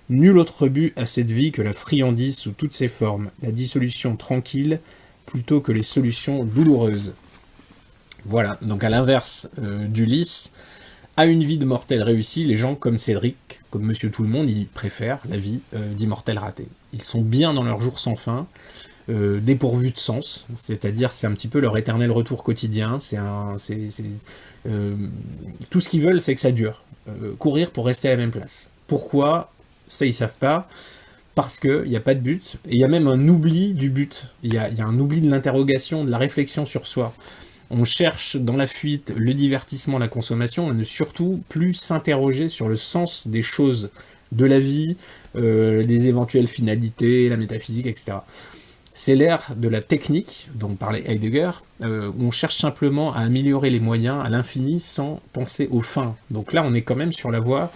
Nul autre but à cette vie que la friandise sous toutes ses formes, la dissolution tranquille, plutôt que les solutions douloureuses. Voilà, donc à l'inverse d'Ulysse, à une vie de mortel réussi, les gens comme Cédric, comme Monsieur Tout-le-Monde, ils préfèrent la vie d'immortel raté. Ils sont bien dans leurs jours sans fin, dépourvus de sens, c'est-à-dire c'est un petit peu leur éternel retour quotidien, tout ce qu'ils veulent c'est que ça dure, courir pour rester à la même place. Pourquoi? Ça ils savent pas, parce qu'il n'y a pas de but, et il y a même un oubli du but, il y a un oubli de l'interrogation, de la réflexion sur soi. On cherche dans la fuite le divertissement, la consommation, et ne surtout plus s'interroger sur le sens des choses, de la vie, des éventuelles finalités, la métaphysique, etc. C'est l'ère de la technique, dont parlait Heidegger, où on cherche simplement à améliorer les moyens à l'infini sans penser aux fins. Donc là, on est quand même sur la voie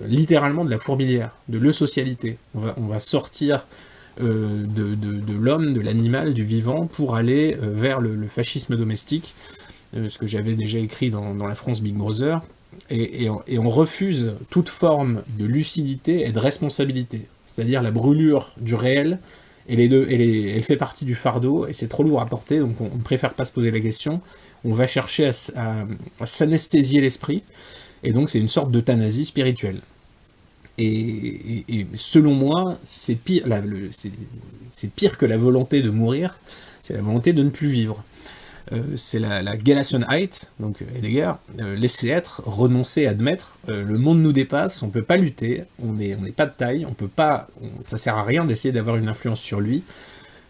littéralement de la fourmilière, de l'eusocialité. On va sortir de l'homme, de l'animal, du vivant, pour aller vers le fascisme domestique. ce que j'avais déjà écrit dans La France Big Brother, et on refuse toute forme de lucidité et de responsabilité. C'est-à-dire la brûlure du réel, elle fait partie du fardeau, et c'est trop lourd à porter, donc on préfère pas se poser la question. On va chercher à s'anesthésier l'esprit, et donc c'est une sorte d'euthanasie spirituelle. Et selon moi, c'est pire, c'est pire que la volonté de mourir, c'est la volonté de ne plus vivre. C'est la Gelassenheit, donc Heidegger, laisser être, renoncer, admettre, le monde nous dépasse, on peut pas lutter, on n'est pas de taille, on peut pas, ça sert à rien d'essayer d'avoir une influence sur lui,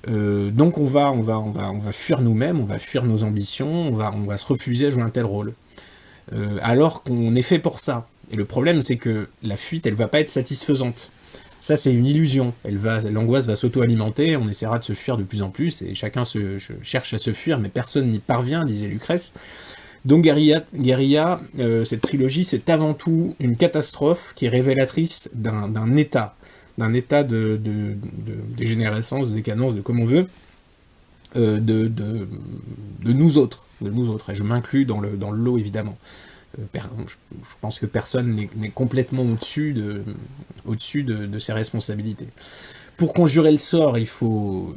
donc on va fuir nous-mêmes, on va fuir nos ambitions, on va se refuser à jouer un tel rôle. Alors qu'on est fait pour ça. Et le problème, c'est que la fuite, elle va pas être satisfaisante. Ça, c'est une illusion. L'angoisse va s'auto-alimenter, on essaiera de se fuir de plus en plus, et chacun cherche à se fuir, mais personne n'y parvient, disait Lucrèce. Donc Guérilla, cette trilogie, c'est avant tout une catastrophe qui est révélatrice d'un état de dégénérescence, de décadence, de comme on veut, de nous autres. Et je m'inclus dans le lot, évidemment. Je pense que personne n'est complètement au-dessus de ses responsabilités. Pour conjurer le sort, il faut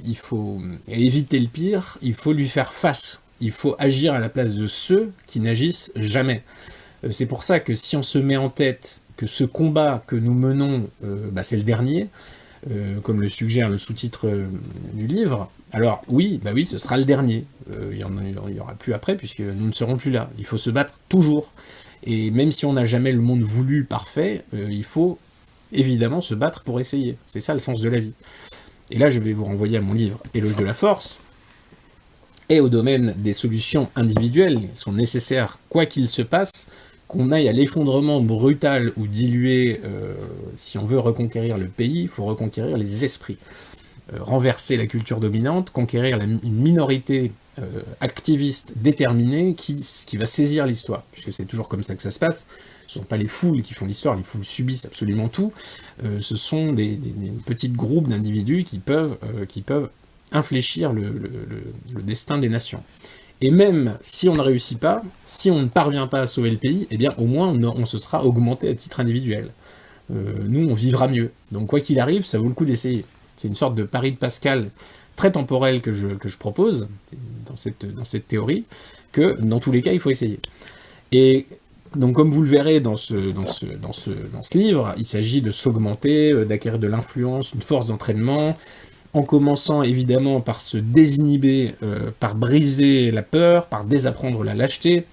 éviter le pire, il faut lui faire face. Il faut agir à la place de ceux qui n'agissent jamais. C'est pour ça que si on se met en tête que ce combat que nous menons, c'est le dernier, comme le suggère le sous-titre du livre, alors oui, ce sera le dernier. Il y aura plus après, puisque nous ne serons plus là. Il faut se battre toujours. Et même si on n'a jamais le monde voulu parfait, il faut évidemment se battre pour essayer. C'est ça le sens de la vie. Et là, je vais vous renvoyer à mon livre « Éloge de la force », et au domaine des solutions individuelles, qui sont nécessaires quoi qu'il se passe, qu'on aille à l'effondrement brutal ou dilué, si on veut reconquérir le pays, il faut reconquérir les esprits. Renverser la culture dominante, conquérir une minorité activiste déterminée qui va saisir l'histoire, puisque c'est toujours comme ça que ça se passe. Ce ne sont pas les foules qui font l'histoire, les foules subissent absolument tout, ce sont des petits groupes d'individus qui peuvent infléchir le destin des nations. Et même si on ne réussit pas, si on ne parvient pas à sauver le pays, eh bien au moins on se sera augmenté à titre individuel. Nous, on vivra mieux. Donc quoi qu'il arrive, ça vaut le coup d'essayer. C'est une sorte de pari de Pascal très temporel que je propose dans cette théorie, que dans tous les cas, il faut essayer. Et donc comme vous le verrez dans ce livre, il s'agit de s'augmenter, d'acquérir de l'influence, une force d'entraînement, en commençant évidemment par se désinhiber, par briser la peur, par désapprendre la lâcheté.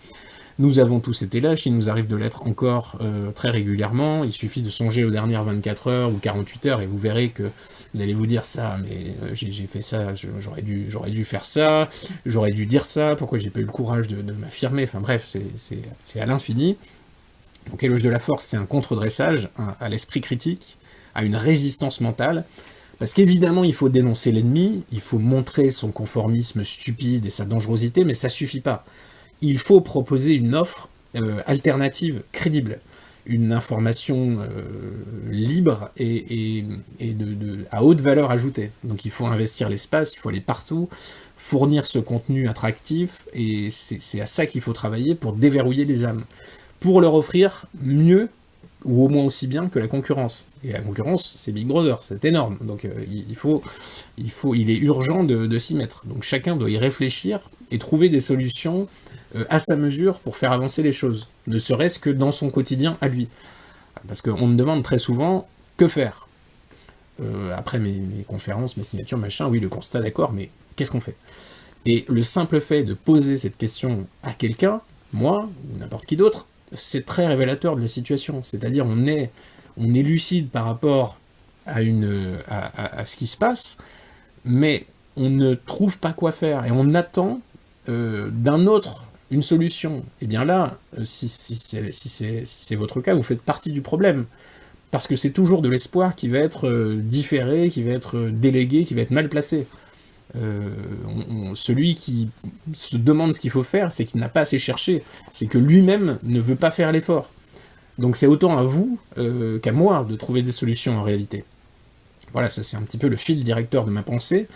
Nous avons tous été lâches, il nous arrive de l'être encore très régulièrement, il suffit de songer aux dernières 24 heures ou 48 heures et vous verrez que vous allez vous dire ça, mais j'ai fait ça, j'aurais dû faire ça, j'aurais dû dire ça, pourquoi j'ai pas eu le courage de m'affirmer, enfin bref, c'est à l'infini. Donc Éloge de la force, c'est un contre-dressage à l'esprit critique, à une résistance mentale, parce qu'évidemment il faut dénoncer l'ennemi, il faut montrer son conformisme stupide et sa dangerosité, mais ça suffit pas. Il faut proposer une offre alternative, crédible, une information libre et à haute valeur ajoutée. Donc il faut investir l'espace, il faut aller partout, fournir ce contenu attractif, et c'est à ça qu'il faut travailler pour déverrouiller les âmes, pour leur offrir mieux, ou au moins aussi bien que la concurrence. Et la concurrence, c'est Big Brother, c'est énorme, donc il est urgent de s'y mettre. Donc chacun doit y réfléchir et trouver des solutions à sa mesure pour faire avancer les choses, ne serait-ce que dans son quotidien à lui. Parce qu'on me demande très souvent, que faire après mes conférences, mes signatures, machin, oui, le constat, d'accord, mais qu'est-ce qu'on fait? Et le simple fait de poser cette question à quelqu'un, moi, ou n'importe qui d'autre, c'est très révélateur de la situation. C'est-à-dire, on est lucide par rapport à ce qui se passe, mais on ne trouve pas quoi faire, et on attend d'un autre une solution. Et bien là, si c'est votre cas, vous faites partie du problème. Parce que c'est toujours de l'espoir qui va être différé, qui va être délégué, qui va être mal placé. Celui qui se demande ce qu'il faut faire, c'est qu'il n'a pas assez cherché, c'est que lui-même ne veut pas faire l'effort. Donc c'est autant à vous qu'à moi de trouver des solutions en réalité. Voilà, ça c'est un petit peu le fil directeur de ma pensée.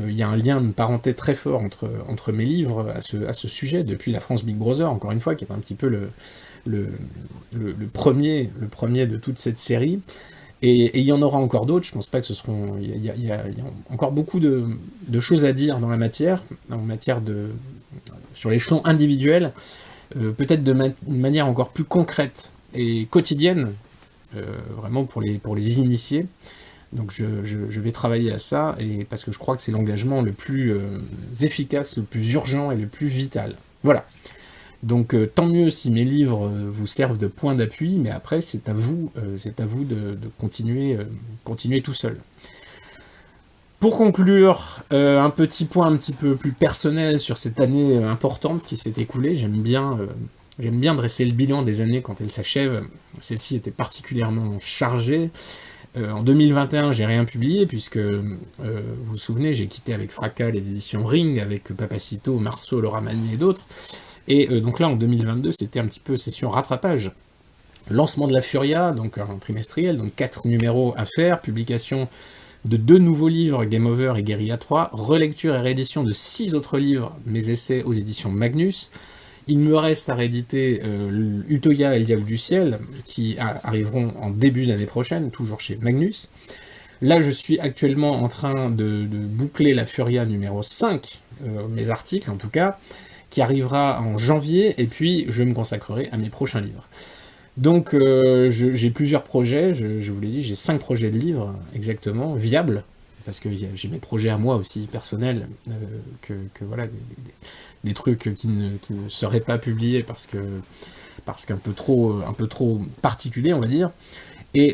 Il y a un lien de parenté très fort entre mes livres à ce sujet, depuis la France Big Brother, encore une fois, qui est un petit peu le premier de toute cette série. Et il y en aura encore d'autres, je pense pas que ce seront... Il y a encore beaucoup de choses à dire dans la matière, sur l'échelon individuel, peut-être de manière encore plus concrète et quotidienne, vraiment pour les initiés. Donc je vais travailler à ça, et parce que je crois que c'est l'engagement le plus efficace, le plus urgent et le plus vital. Voilà. Donc tant mieux si mes livres vous servent de point d'appui, mais après c'est à vous de continuer tout seul. Pour conclure, un petit point un petit peu plus personnel sur cette année importante qui s'est écoulée. J'aime bien dresser le bilan des années quand elles s'achèvent. Celle-ci était particulièrement chargée. En 2021, j'ai rien publié, puisque, vous vous souvenez, j'ai quitté avec fracas les éditions Ring, avec Papacito, Marceau, Laura Magnier et d'autres. Et donc là, en 2022, c'était un petit peu session rattrapage. Lancement de la Furia, donc un trimestriel, donc 4 numéros à faire, publication de 2 nouveaux livres, Game Over et Guérilla 3, relecture et réédition de 6 autres livres, mes essais aux éditions Magnus. Il me reste à rééditer Utoya et le Diable du Ciel, qui arriveront en début d'année prochaine, toujours chez Magnus. Là, je suis actuellement en train de boucler la Furia numéro 5, mes articles en tout cas, qui arrivera en janvier, et puis je me consacrerai à mes prochains livres. Donc j'ai plusieurs projets, je vous l'ai dit, j'ai 5 projets de livres, exactement, viables, parce que j'ai mes projets à moi aussi, personnels, voilà, des trucs qui ne seraient pas publiés parce qu'un peu trop particuliers, on va dire. Et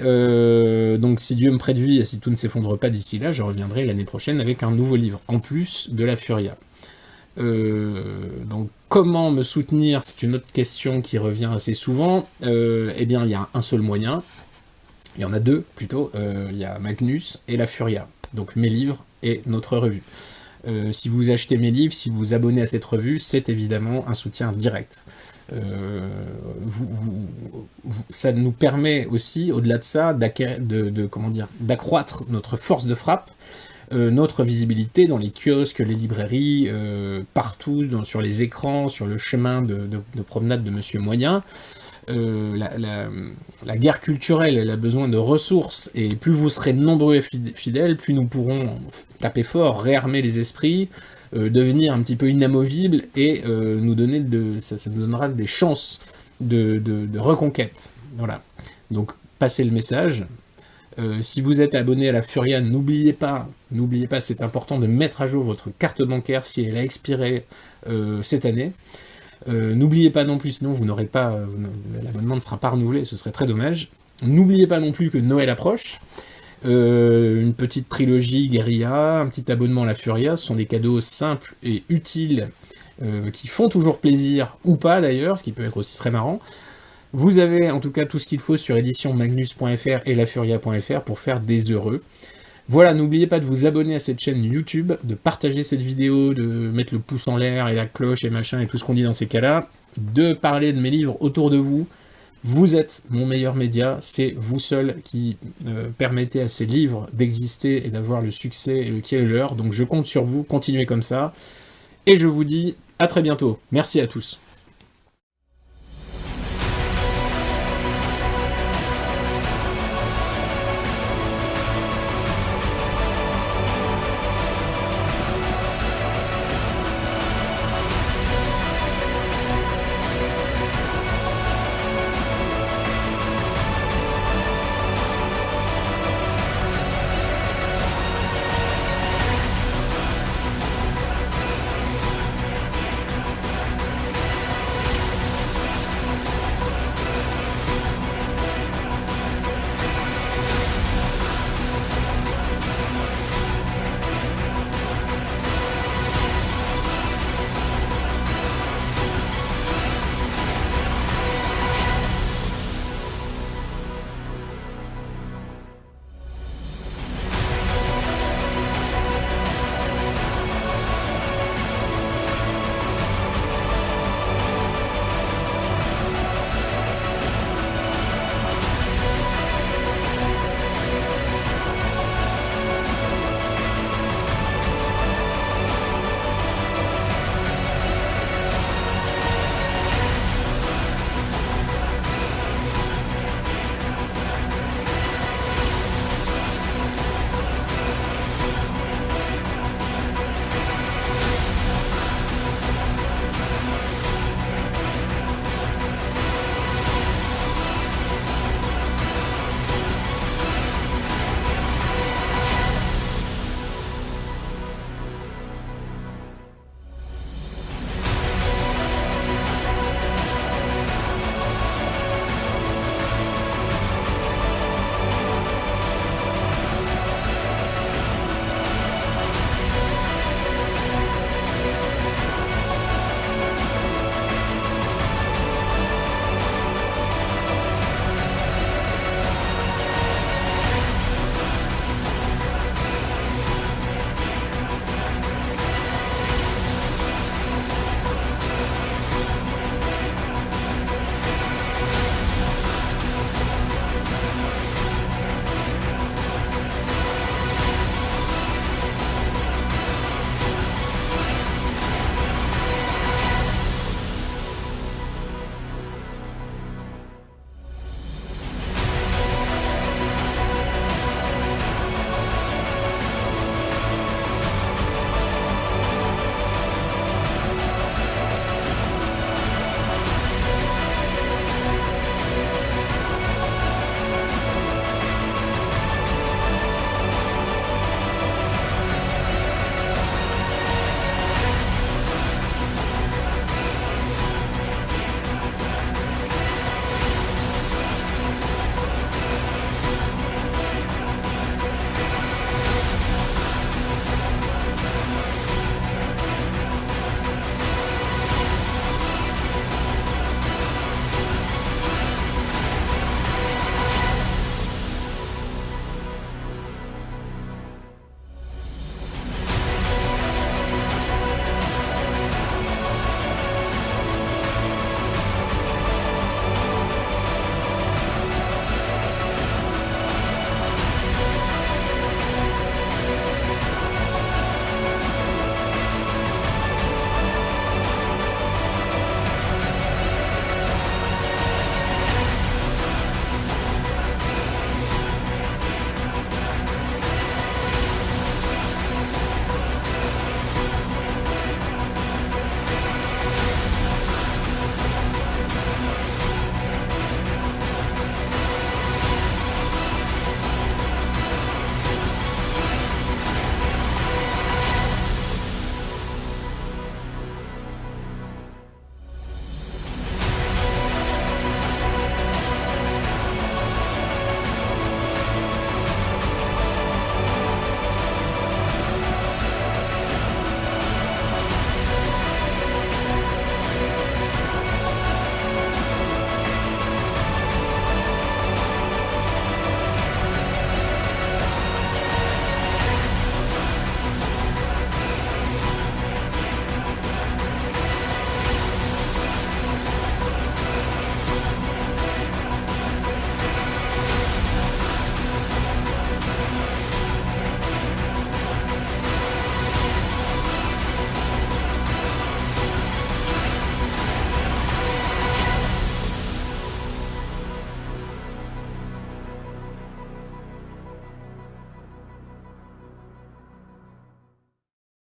donc si Dieu me prête vie et si tout ne s'effondre pas d'ici là, je reviendrai l'année prochaine avec un nouveau livre, en plus de la Furia. Donc comment me soutenir, c'est une autre question qui revient assez souvent. Eh bien il y a un seul moyen, il y en a 2 plutôt, il y a Magnus et la Furia, donc mes livres et notre revue. Si vous achetez mes livres, si vous vous abonnez à cette revue, c'est évidemment un soutien direct. Ça nous permet aussi, au-delà de ça, d'accroître notre force de frappe, notre visibilité dans les kiosques, les librairies, partout, sur les écrans, sur le chemin de promenade de Monsieur Moyen. La guerre culturelle, elle a besoin de ressources, et plus vous serez nombreux et fidèles, plus nous pourrons taper fort, réarmer les esprits, devenir un petit peu inamovibles, et ça nous donnera des chances de reconquête. Voilà. Donc, passez le message. Si vous êtes abonné à la Furia, n'oubliez pas, c'est important de mettre à jour votre carte bancaire si elle a expiré cette année. N'oubliez pas non plus, sinon vous n'aurez pas, l'abonnement ne sera pas renouvelé, ce serait très dommage. N'oubliez pas non plus que Noël approche. Une petite trilogie Guérilla, un petit abonnement à la Furia, ce sont des cadeaux simples et utiles qui font toujours plaisir, ou pas d'ailleurs, ce qui peut être aussi très marrant. Vous avez en tout cas tout ce qu'il faut sur éditionmagnus.fr et lafuria.fr pour faire des heureux. Voilà, n'oubliez pas de vous abonner à cette chaîne YouTube, de partager cette vidéo, de mettre le pouce en l'air et la cloche et machin et tout ce qu'on dit dans ces cas-là, de parler de mes livres autour de vous. Vous êtes mon meilleur média, c'est vous seul qui permettez à ces livres d'exister et d'avoir le succès qui est le leur, donc je compte sur vous, continuez comme ça, et je vous dis à très bientôt. Merci à tous.